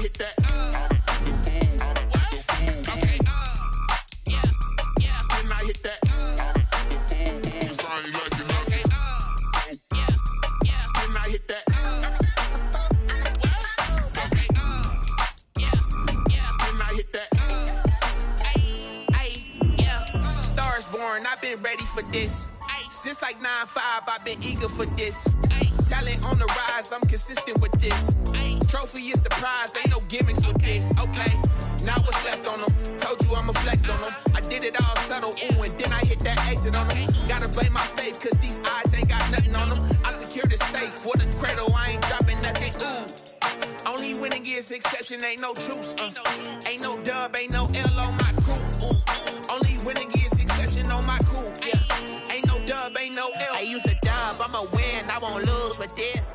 hit that. I've been ready for this. Since like 9-5, I've been eager for this. Talent on the rise, I'm consistent with this. Trophy is the prize, ain't no gimmicks with this. Okay, now what's left on them? Told you I'ma flex on them. I did it all subtle, ooh, and then I hit that exit on them. Gotta blame my faith, cause these odds ain't got nothing on them. I secure the safe for the cradle, I ain't dropping nothing, ooh. Only winning is exception, ain't no truce. Ain't no dub, ain't no L on my crew. Only winning is exception on my crew. Yeah. Ain't no dub, ain't no L. I use a dub, I'ma win, I won't lose with this.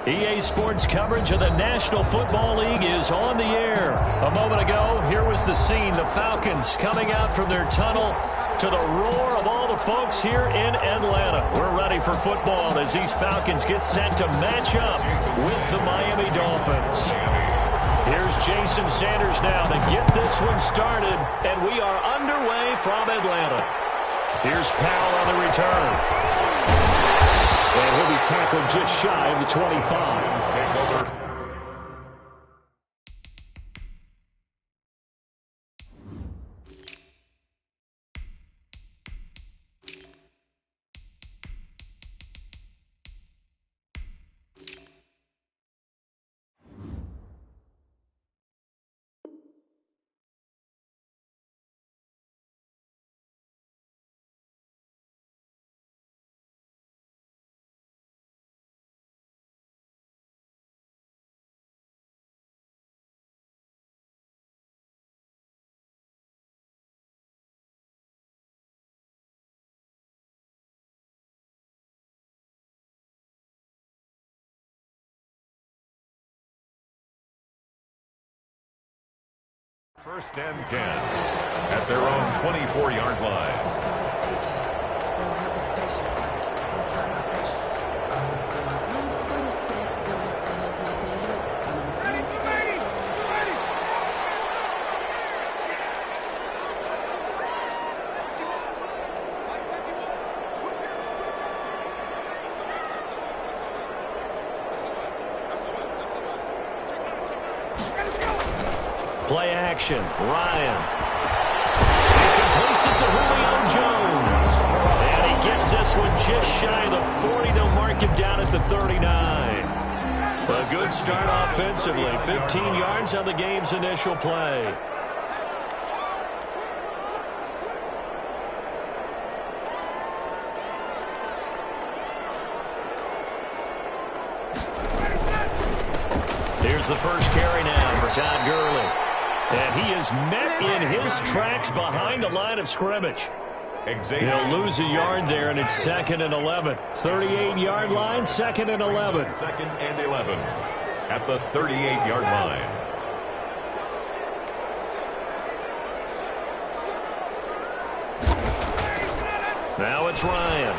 EA Sports coverage of the National Football League is on the air. A moment ago, here was the scene. The Falcons coming out from their tunnel to the roar of all the folks here in Atlanta. We're ready for football as these Falcons get set to match up with the Miami Dolphins. Here's Jason Sanders now to get this one started, and we are underway from Atlanta. Here's Powell on the return. And he'll be tackled just shy of the 25. Take over. First and 10 at their own 24-yard line. Play action. Ryan. He completes it to Julio Jones. And he gets this one just shy of the 40. They'll mark him down at the 39. A good start offensively. 15 yards on the game's initial play. Here's the first carry now for Todd Gurley. And he is met in his tracks behind the line of scrimmage. He'll lose a yard there, and it's 2nd and 11. 38-yard line, 2nd and 11. 2nd and 11 at the 38-yard line. Now it's Ryan.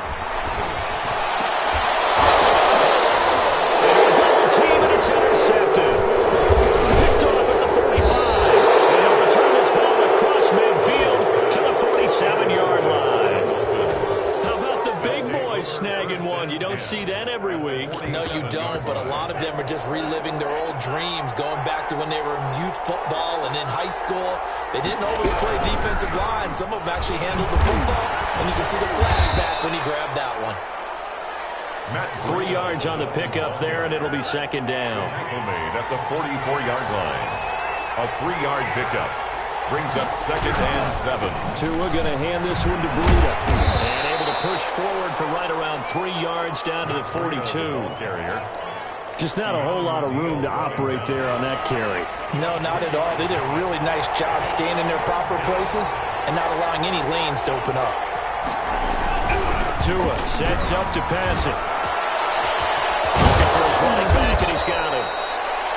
Team, and it's intercepted. Picked off at the 45. And he'll return this ball across midfield to the 47-yard line. How about the big boys snagging one? You don't see that every week. No, you don't, but a lot of them are just reliving their old dreams, going back to when they were in youth football and in high school. They didn't always play defensive line. Some of them actually handled the football, and you can see the flashback when he grabbed that one. 3 yards on the pickup there, and it'll be 2nd down. Tackle made at the 44-yard line. A 3-yard pickup brings up 2nd and 7. Tua going to hand this one to Breida. And able to push forward for right around 3 yards down to the 42. Carrier. Just not a whole lot of room to operate there on that carry. No, not at all. They did a really nice job staying in their proper places and not allowing any lanes to open up. Tua sets up to pass it. Looking for his running back, and he's got him.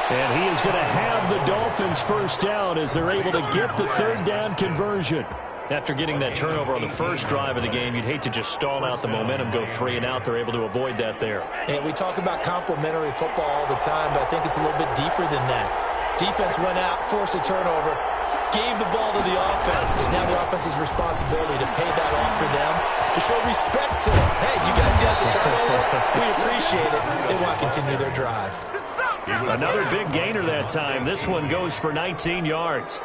And he is going to have the Dolphins first down as they're able to get the 3rd down conversion. After getting that turnover on the first drive of the game, you'd hate to just stall out the momentum, go 3 and out. They're able to avoid that there. And we talk about complementary football all the time, but I think it's a little bit deeper than that. Defense went out, forced a turnover, gave the ball to the offense. It's now the offense's responsibility to pay that off for them, to show respect to them. Hey, you guys got the turnover. We appreciate it. They want to continue their drive. Another big gainer that time. This one goes for 19 yards.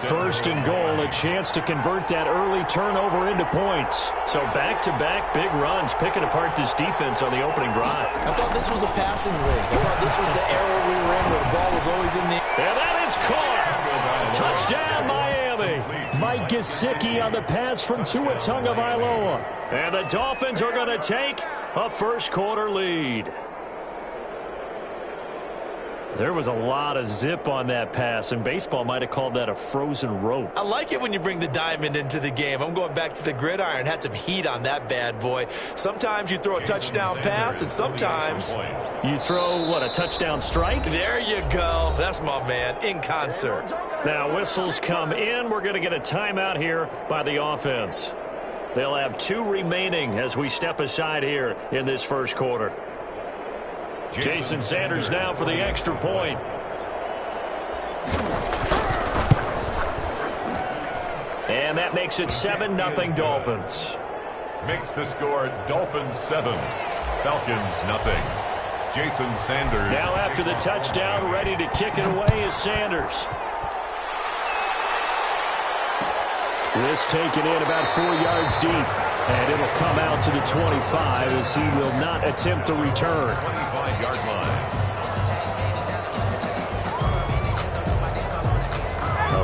First and goal, a chance to convert that early turnover into points. So back-to-back big runs, picking apart this defense on the opening drive. I thought this was a passing league. I thought this was the era we were in where the ball was always in the... And that is caught. Touchdown, Miami. Mike Gesicki on the pass from Tua Tagovailoa. And the Dolphins are going to take a first-quarter lead. There was a lot of zip on that pass, and baseball might have called that a frozen rope. I like it when you bring the diamond into the game. I'm going back to the gridiron. Had some heat on that bad boy. Sometimes you throw a touchdown pass, and sometimes... You throw, what, a touchdown strike? There you go. That's my man, in concert. Now whistles come in. We're going to get a timeout here by the offense. They'll have 2 remaining as we step aside here in this first quarter. Jason Sanders now for the extra point. And that makes it 7-0 Dolphins. Makes the score Dolphins 7, Falcons nothing. Jason Sanders. Now after the touchdown, ready to kick it away is Sanders. This taken in about 4 yards deep. And it'll come out to the 25 as he will not attempt to return. 25-yard line.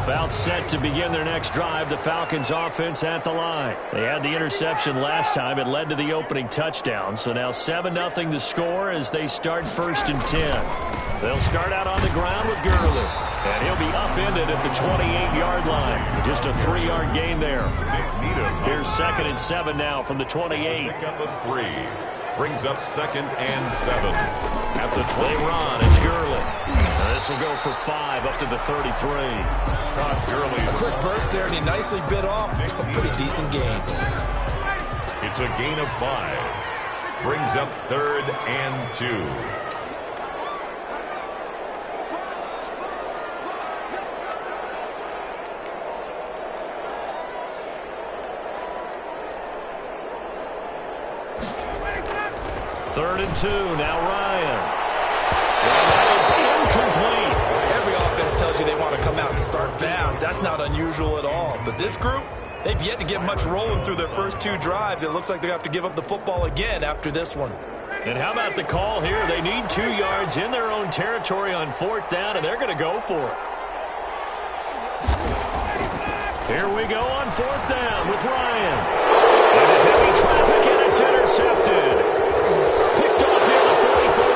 About set to begin their next drive, the Falcons offense at the line. They had the interception last time. It led to the opening touchdown. So now 7-0 the score as they start 1st and 10. They'll start out on the ground with Gurley. And he'll be upended at the 28-yard line. Just a 3-yard gain there. Here's 2nd and 7 now from the 28. Pick up a 3. Brings up 2nd and 7. At the 20. They run. It's Gurley. And this will go for 5 up to the 33. Todd Gurley. A quick burst there, and he nicely bit off a pretty decent gain. It's a gain of 5. Brings up 3rd and 2. Third and 2. Now Ryan. And that is incomplete. Every offense tells you they want to come out and start fast. That's not unusual at all. But this group, they've yet to get much rolling through their first 2 drives. It looks like they have to give up the football again after this one. And how about the call here? They need 2 yards in their own territory on 4th down, and they're going to go for it. Here we go on 4th down with Ryan. And heavy traffic, and it's intercepted. Picked off near the 44.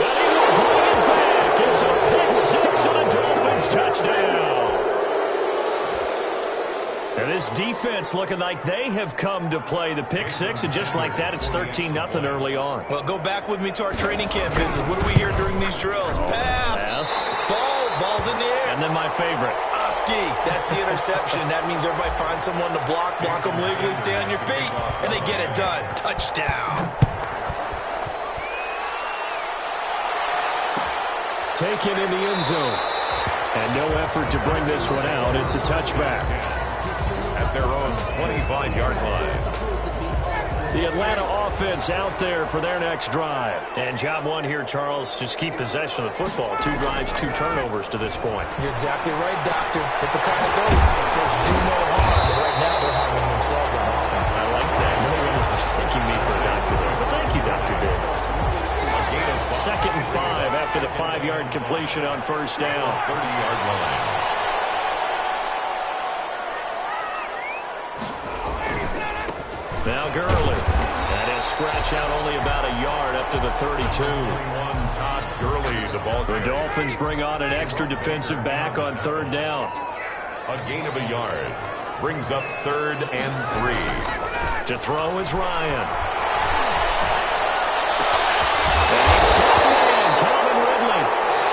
And he will bring it back. It's a pick 6 and a Dolphins touchdown. And this defense looking like they have come to play the pick 6, and just like that, it's 13-0 early on. Well, go back with me to our training camp visit. What do we hear during these drills? Pass. Ball's in the air. And then my favorite. Oski. That's the interception. That means everybody finds someone to block them legally, stay on your feet, and they get it done. Touchdown. Taken in the end zone. And no effort to bring this one out. It's a touchback. At their own 25-yard line. The Atlanta offense out there for their next drive. And job one here, Charles, just keep possession of the football. 2 drives, 2 turnovers to this point. You're exactly right, Doctor. Hippocratic oath says do no harm. But right now they're harming themselves on offense. I like that. No one is mistaking me for a doctor there. But thank you, Dr. Davis. 2nd and 5 after the 5-yard completion on 1st down. 30-yard line. Now Gurley. That is scratch out only about a yard up to the 32. Todd Gurley, the ball. The Dolphins bring on an extra defensive back on 3rd down. A gain of a yard. Brings up 3rd and 3. To throw is Ryan. And he's got a man, Calvin Ridley.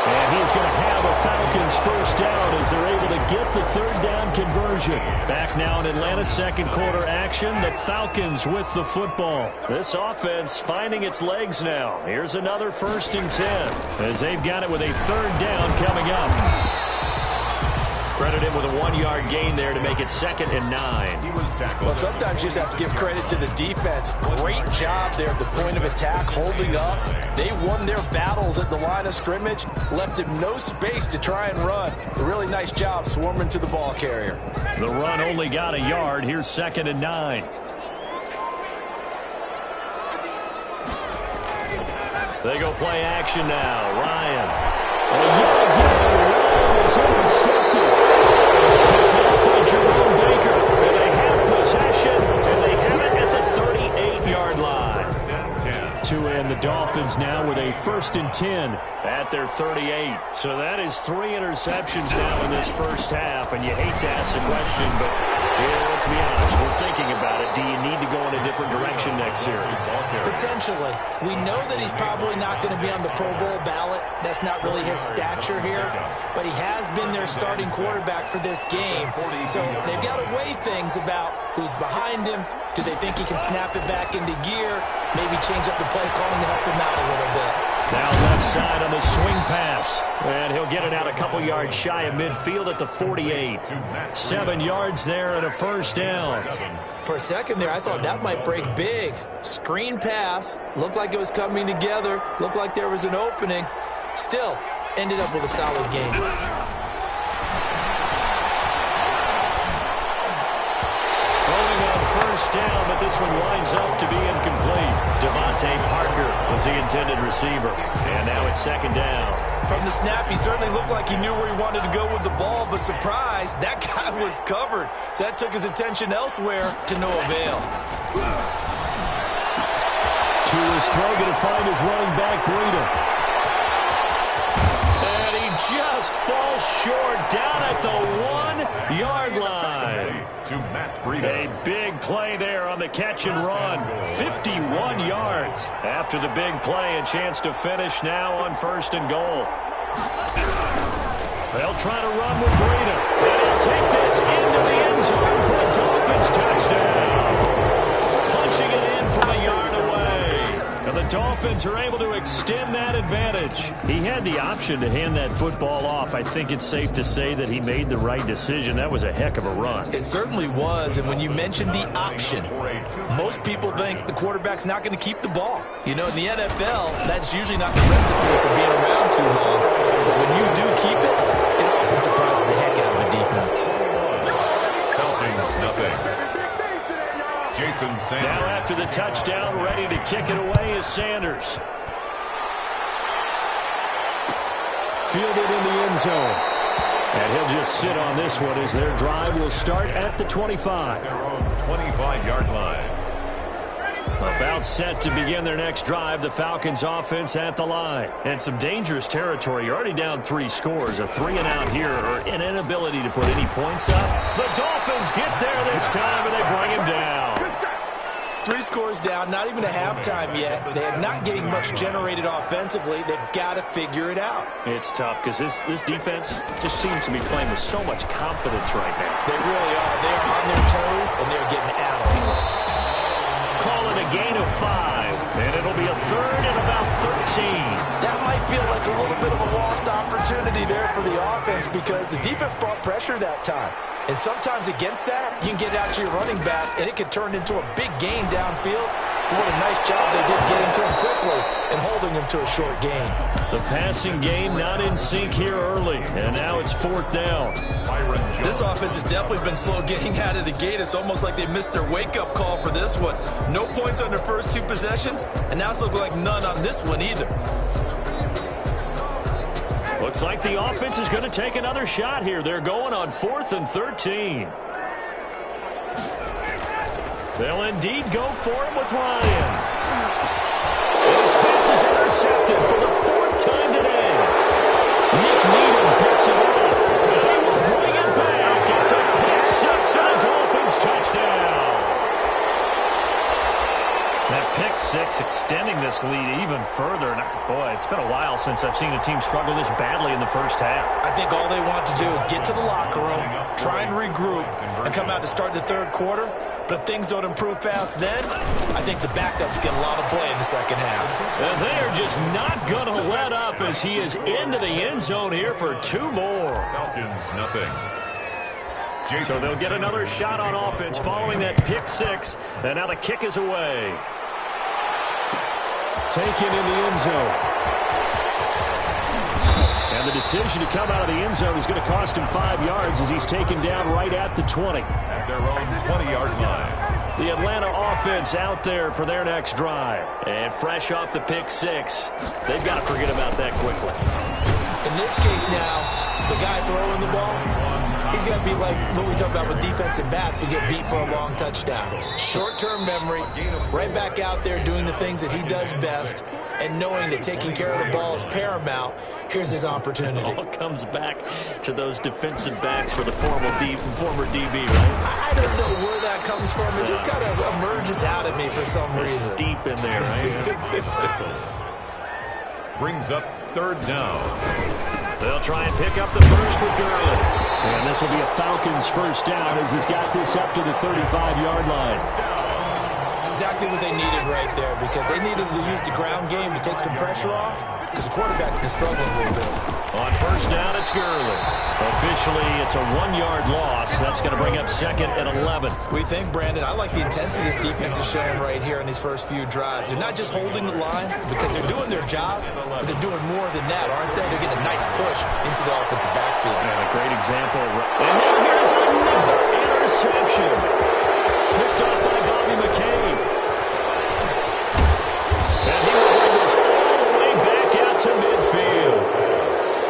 And he's going to have a Falcons 1st down as they're able to get the 3rd down conversion. conversion. Back now in Atlanta's second quarter action. The Falcons with the football. This offense finding its legs now. Here's another 1st and 10 as they've got it with a 3rd down coming up. Credit him with a 1-yard gain there to make it 2nd and 9. Well, sometimes you just have to give credit to the defense. Great job there at the point of attack, holding up. They won their battles at the line of scrimmage, left him no space to try and run. A really nice job swarming to the ball carrier. The run only got a yard. Here's 2nd and 9. They go play action now. Ryan. Ryan is intercepted. Picked up by Jerome Baker. And they have possession. And they have it at the 38-yard line. And the Dolphins now with a 1st and 10 at their 38. So that is 3 interceptions now in this first half. And you hate to ask the question, but let's be honest. We're thinking about it. Do you need to go in a different direction next series? Potentially. We know that he's probably not going to be on the Pro Bowl ballot. That's not really his stature here. But he has been their starting quarterback for this game. So they've got to weigh things about who's behind him. Do they think he can snap it back into gear? Maybe change up the play calling to help him out a little bit. Now left side on the swing pass. And he'll get it out a couple yards shy of midfield at the 48. 7 yards there and a 1st down. For a second there, I thought that might break big. Screen pass. Looked like it was coming together. Looked like there was an opening. Still, ended up with a solid game. Throwing on 1st down, but this one winds up to be incomplete. Devontae Parker was the intended receiver. And now it's 2nd down. From the snap, he certainly looked like he knew where he wanted to go with the ball, but surprise, that guy was covered. So that took his attention elsewhere to no avail. To his throw, going to find his running back, Breida. And he just falls short down at the 1-yard line. A big play there on the catch and run. 51 yards after the big play. A chance to finish now on 1st and goal. They'll try to run with Breida. And he'll take this into the end zone for a Dolphins touchdown. Punching it in from a yard away. And the Dolphins are able to extend that advantage. He had the option to hand that football off. I think it's safe to say that he made the right decision. That was a heck of a run. It certainly was. And when you mentioned the option, most people think the quarterback's not going to keep the ball. You know, in the NFL, that's usually not the recipe for being around too long. So when you do keep it, it often surprises the heck out of the defense. Falcons, nothing. Jason Sanders. Now after the touchdown, ready to kick it away is Sanders. Fielded in the end zone. And he'll just sit on this one as their drive will start at the 25. Their own 25-yard line. About set to begin their next drive, the Falcons offense at the line. And some dangerous territory. You're already down 3 scores. A 3-and-out here or an inability to put any points up. The Dolphins get there this time and they bring him down. 3 scores down, not even a halftime yet. They are not getting much generated offensively. They've got to figure it out. It's tough because this defense just seems to be playing with so much confidence right now. They really are. They are on their toes, and they're getting at them. Call it a gain of 5, and it'll be a 3rd and about 13. That might feel like a little bit of a lost opportunity there for the offense because the defense brought pressure that time. And sometimes against that, you can get out to your running back, and it can turn into a big gain downfield. But what a nice job they did getting to him quickly and holding him to a short gain. The passing game not in sync here early, and now it's 4th down. This offense has definitely been slow getting out of the gate. It's almost like they missed their wake-up call for this one. No points on their first 2 possessions, and now it's looking like none on this one either. Looks like the offense is going to take another shot here. They're going on 4th and 13. They'll indeed go for it with Ryan. His pass is intercepted for the 4th time today. Nick Needham picks it off. He will bring it back. It's a pick 6 and a Dolphins touchdown. That pick 6 Bucs extending this lead even further. And boy, it's been a while since I've seen a team struggle this badly in the first half. I think all they want to do is get to the locker room, try and regroup, and come out to start the third quarter. But if things don't improve fast then, I think the backups get a lot of play in the second half. And they are just not going to let up as he is into the end zone here for 2 more. Falcons, nothing. So they'll get another shot on offense following that pick 6. And now the kick is away. Taken in the end zone. And the decision to come out of the end zone is going to cost him 5 yards as he's taken down right at the 20. At their own 20-yard line. The Atlanta offense out there for their next drive. And fresh off the pick 6, they've got to forget about that quickly. In this case now, the guy throwing the ball, he's going to be like what we talk about with defensive backs who get beat for a long touchdown. Short-term memory, right back out there doing the things that he does best, and knowing that taking care of the ball is paramount. Here's his opportunity. It all comes back to those defensive backs for the former DB, right? I don't know where that comes from. It just kind of emerges out at me for some reason. It's deep in there, right? Brings up third down. They'll try and pick up the first with Gurley. And this will be a Falcons first down as he's got this up to the 35-yard line. Exactly what they needed right there, because they needed to use the ground game to take some pressure off, because the quarterback's been struggling a little bit. On first down, it's Gurley. Officially, it's a 1-yard loss. That's going to bring up second and 11. We think, Brandon, I like the intensity this defense is showing right here in these first few drives. They're not just holding the line because they're doing their job, but they're doing more than that, aren't they? They're getting a nice push into the offensive backfield. And a great example. And now here's another interception. Picked up by Bobby McCain. And he will bring this all the way back out to midfield.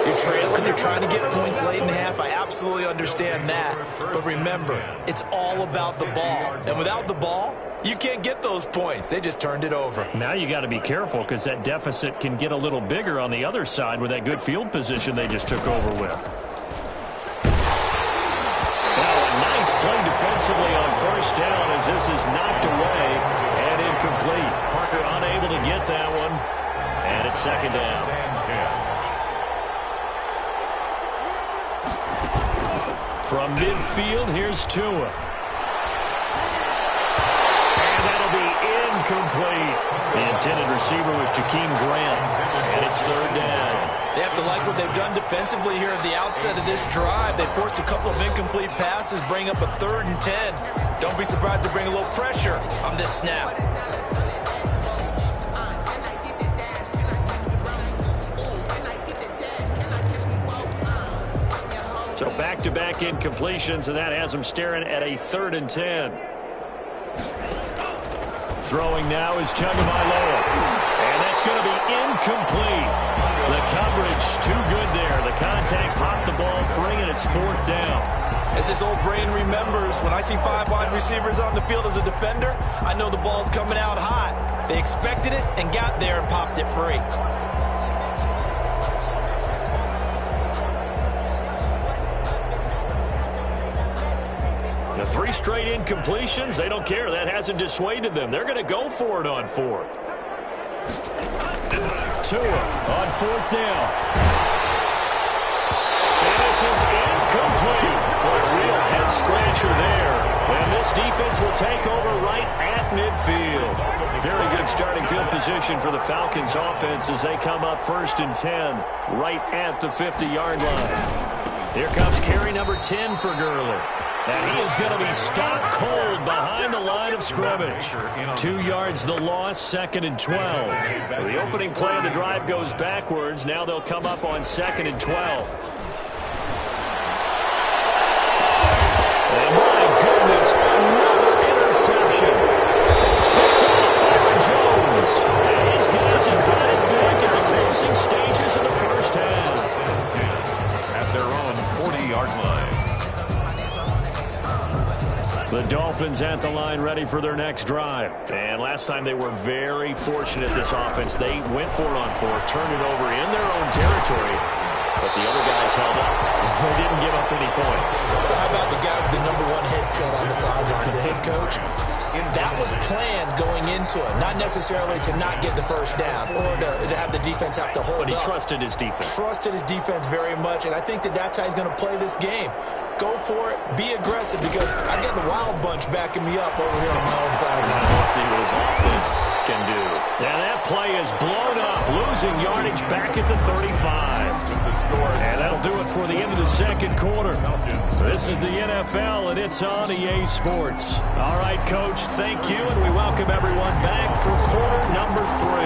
You're trailing, you're trying to get points late in the half. I absolutely understand that. But remember, it's all about the ball. And without the ball, you can't get those points. They just turned it over. Now you got to be careful because that deficit can get a little bigger on the other side with that good field position they just took over with. Nice play defensively on first down as this is knocked away and incomplete. Parker unable to get that one. And it's second down. From midfield, here's Tua. And that'll be incomplete. The intended receiver was Jakeem Grant. And it's third down. They have to like what they've done defensively here at the outset of this drive. They forced a couple of incomplete passes, bring up a 3rd and 10. Don't be surprised to bring a little pressure on this snap. So back-to-back incompletions, and that has them staring at a 3rd and 10. Throwing now is Tagovailoa. And that's going to be incomplete. The coverage too good there. The contact popped the ball free, and it's 4th down. As this old brain remembers, when I see 5 wide receivers on the field as a defender, I know the ball's coming out hot. They expected it and got there and popped it free. The 3 straight incompletions, they don't care. That hasn't dissuaded them. They're going to go for it on 4th. Tua on 4th down. And this is incomplete. Boy, a real head-scratcher there. And this defense will take over right at midfield. Very good starting field position for the Falcons offense as they come up 1st and 10 right at the 50-yard line. Here comes carry number 10 for Gurley. And he is going to be stopped cold behind the line of scrimmage. 2 yards the loss, 2nd and 12. So the opening play of the drive goes backwards. Now they'll come up on 2nd and 12. And my goodness, another interception. Picked up by Jones. And these guys have got it back at the closing stages of the first half. At their own 40-yard line. The Dolphins at the line ready for their next drive. And last time they were very fortunate, this offense. They went for it on 4th, turned it over in their own territory. But the other guys held up. They didn't give up any points. So how about the guy with the #1 headset on the sidelines, the head coach? That was planned going into it, not necessarily to not get the first down or to have the defense have to hold up. But he trusted his defense. Trusted his defense very much, and I think that's how he's going to play this game. Go for it. Be aggressive, because I got the Wild Bunch backing me up over here on my own side. We'll see what his offense can do. Yeah, that play is blown up, losing yardage back at the 35. And that'll do it for the end of the second quarter. This is the NFL, and it's on EA Sports. All right, Coach, thank you, and we welcome everyone back for quarter number 3.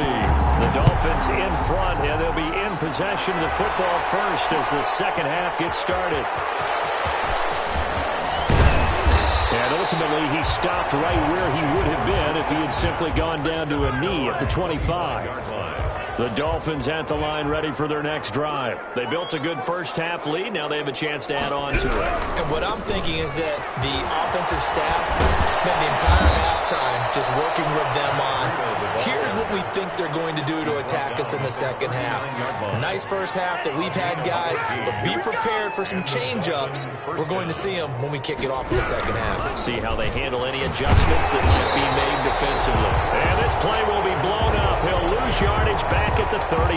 The Dolphins in front, and they'll be in possession of the football first as the second half gets started. And ultimately, he stopped right where he would have been if he had simply gone down to a knee at the 25. The Dolphins at the line, ready for their next drive. They built a good first-half lead. Now they have a chance to add on to it. And what I'm thinking is that the offensive staff spent the entire halftime just working with them on, here's what we think they're going to do to attack us in the second half. Nice first half that we've had, guys, but be prepared for some change-ups. We're going to see them when we kick it off in the second half. See how they handle any adjustments that might be made defensively. And this play will be blown up. He'll lose yardage back at the 38.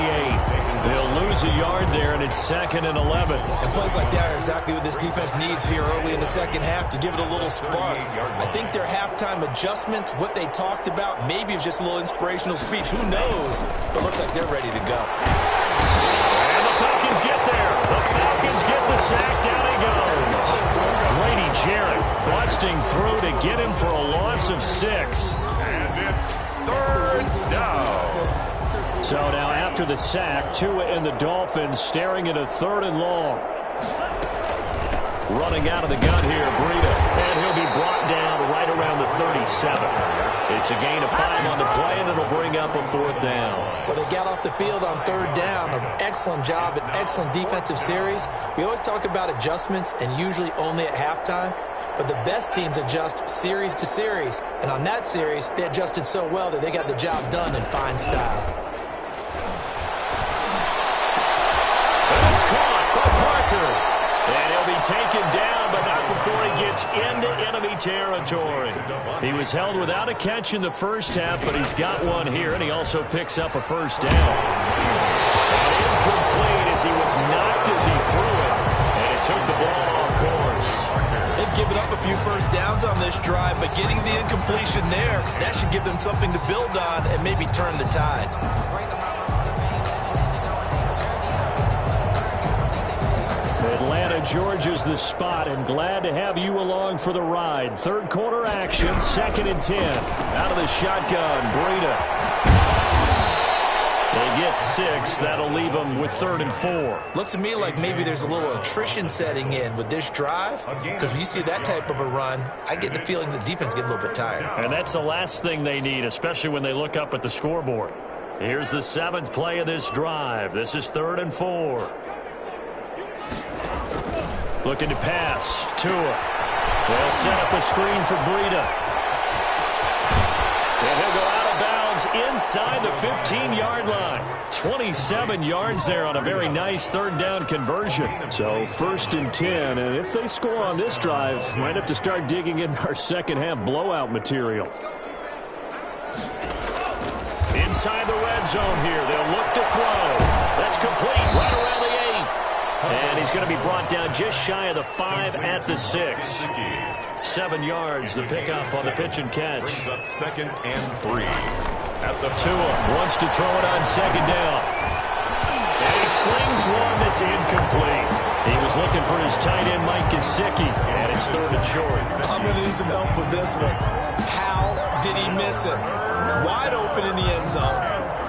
They'll lose a yard there, and it's 2nd and 11. And plays like that are exactly what this defense needs here early in the second half to give it a little spark. I think their halftime adjustments, what they talked about, maybe it was just a little inspirational speech. Who knows? But looks like they're ready to go. And the Falcons get there. The Falcons get the sack. Down he goes. Grady Jarrett busting through to get him for a loss of 6. And it's 3rd down. So now after the sack, Tua and the Dolphins staring at a 3rd and long. Running out of the gun here, Breida. And he'll be brought down right around the 37. It's a gain of 5 on the play, and it'll bring up a 4th down. Well, they got off the field on 3rd down. An excellent job, an excellent defensive series. We always talk about adjustments, and usually only at halftime. But the best teams adjust series to series. And on that series, they adjusted so well that they got the job done in fine style. It's caught by Parker. And he'll be taken down, but not before he gets into enemy territory. He was held without a catch in the first half, but he's got one here, and he also picks up a 1st down. And incomplete as he was knocked as he threw it, and it took the ball off course. They've given up a few first downs on this drive, but getting the incompletion there, that should give them something to build on and maybe turn the tide. Atlanta, Georgia's the spot, and glad to have you along for the ride. 3rd quarter action, 2nd and 10. Out of the shotgun, Breida. They get 6. That'll leave them with 3rd and 4. Looks to me like maybe there's a little attrition setting in with this drive, because when you see that type of a run, I get the feeling the defense getting a little bit tired. And that's the last thing they need, especially when they look up at the scoreboard. Here's the 7th play of this drive. This is 3rd and 4. Looking to pass. Tua. They'll set up a screen for Breida. And he'll go out of bounds inside the 15-yard line. 27 yards there on a very nice 3rd down conversion. So 1st and 10. And if they score on this drive, might have to start digging in our second half blowout material. Inside the red zone here. They'll look to throw. That's complete right around the 8. And he's going to be brought down just shy of the 5 at the 6. 7 yards, the pickup on the pitch and catch. 2nd and 3. At the Tua wants to throw it on 2nd down. And he slings one that's incomplete. He was looking for his tight end, Mike Gesicki, and it's 3rd and short. I'm going to need some help with this one. How did he miss him? Wide open in the end zone.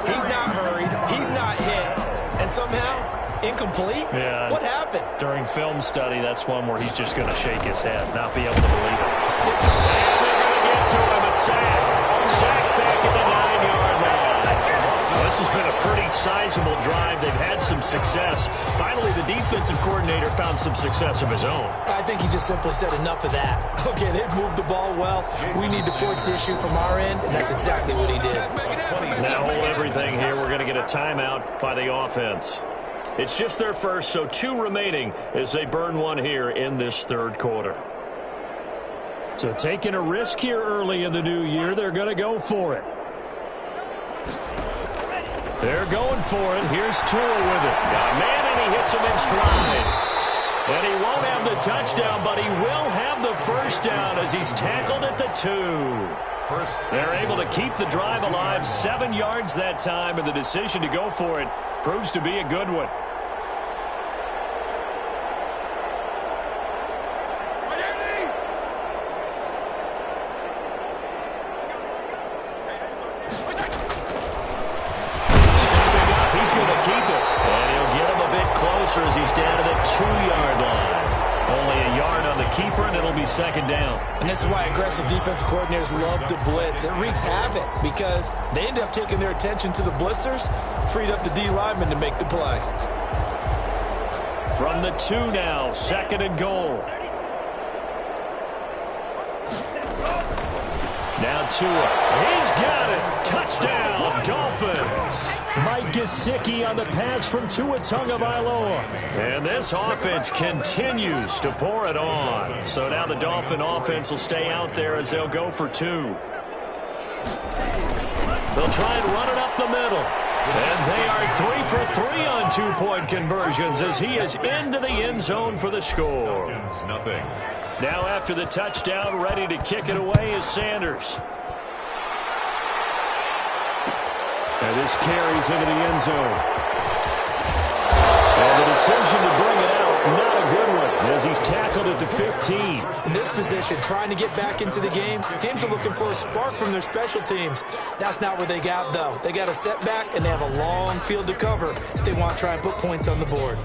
He's not hurried. He's not hit. And somehow, incomplete? Yeah. What happened? During film study, that's one where he's just going to shake his head, not be able to believe it. And 6. they're going to get to him, a sack. Sack back at the 9-yard line. Well, this has been a pretty sizable drive. They've had some success. Finally, the defensive coordinator found some success of his own. I think he just simply said enough of that. Okay, they've moved the ball well. We need to force the issue from our end, and that's exactly what he did. Now hold everything here. We're going to get a timeout by the offense. It's just their first, so 2 remaining as they burn one here in this 3rd quarter. So taking a risk here early in the new year, they're going to go for it. They're going for it. Here's Tua with it. Got a man, and he hits him in stride. And he won't have the touchdown, but he will have the first down as he's tackled at the 2. They're able to keep the drive alive, 7 yards that time, and the decision to go for it proves to be a good one. Stepping up, he's going to keep it. And he'll get him a bit closer as he's down to the 2-yard line. Only a yard on the keeper, and it'll be second down. And this is why aggressive defensive coordinators love to blitz. It wreaks havoc because they end up taking their attention to the blitzers, freed up the D lineman to make the play. From the 2 now, second and goal. Now Tua. He's got it. Touchdown, Dolphins. Mike Gesicki on the pass from Tua Tagovailoa. And this offense continues to pour it on. So now the Dolphin offense will stay out there as they'll go for 2. They'll try and run it up the middle. And they are 3 for 3 on 2-point conversions as he is into the end zone for the score. Nothing. Now after the touchdown, ready to kick it away is Sanders. And this carries into the end zone. And the decision to bring it out, not a good one, as he's tackled at the 15. In this position, trying to get back into the game, teams are looking for a spark from their special teams. That's not what they got, though. They got a setback, and they have a long field to cover if they want to try and put points on the board.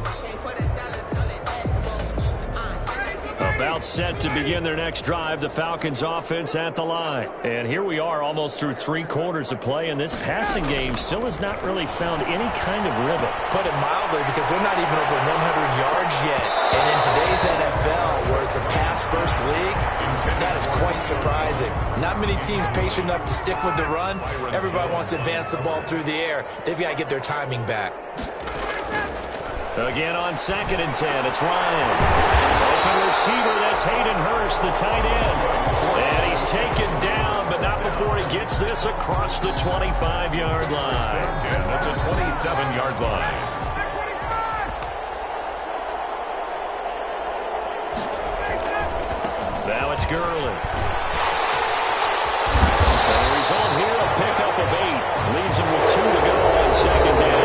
About set to begin their next drive, the Falcons offense at the line. And here we are almost through 3 quarters of play, and this passing game still has not really found any kind of rhythm. Put it mildly, because they're not even over 100 yards yet. And in today's NFL, where it's a pass-first league, that is quite surprising. Not many teams patient enough to stick with the run. Everybody wants to advance the ball through the air. They've got to get their timing back. Again on 2nd and 10, it's Ryan. Open receiver, that's Hayden Hurst, the tight end. And he's taken down, but not before he gets this across the 25-yard line. That's a 27-yard line. Now it's Gurley. And the result here, a pickup of 8. Leaves him with 2 to go on 2nd down.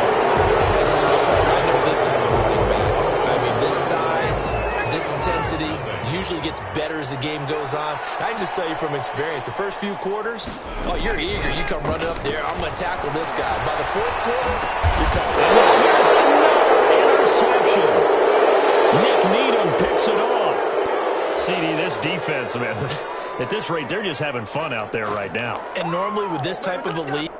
I know this type of running back. I mean, this size, this intensity usually gets better as the game goes on. I can just tell you from experience, the first few quarters, oh, you're eager. You come running up there, I'm going to tackle this guy. By the 4th quarter, you're coming. Here's another interception. Nick Needham picks it off. CD, this defense, man, at this rate, they're just having fun out there right now. And normally with this type of a lead,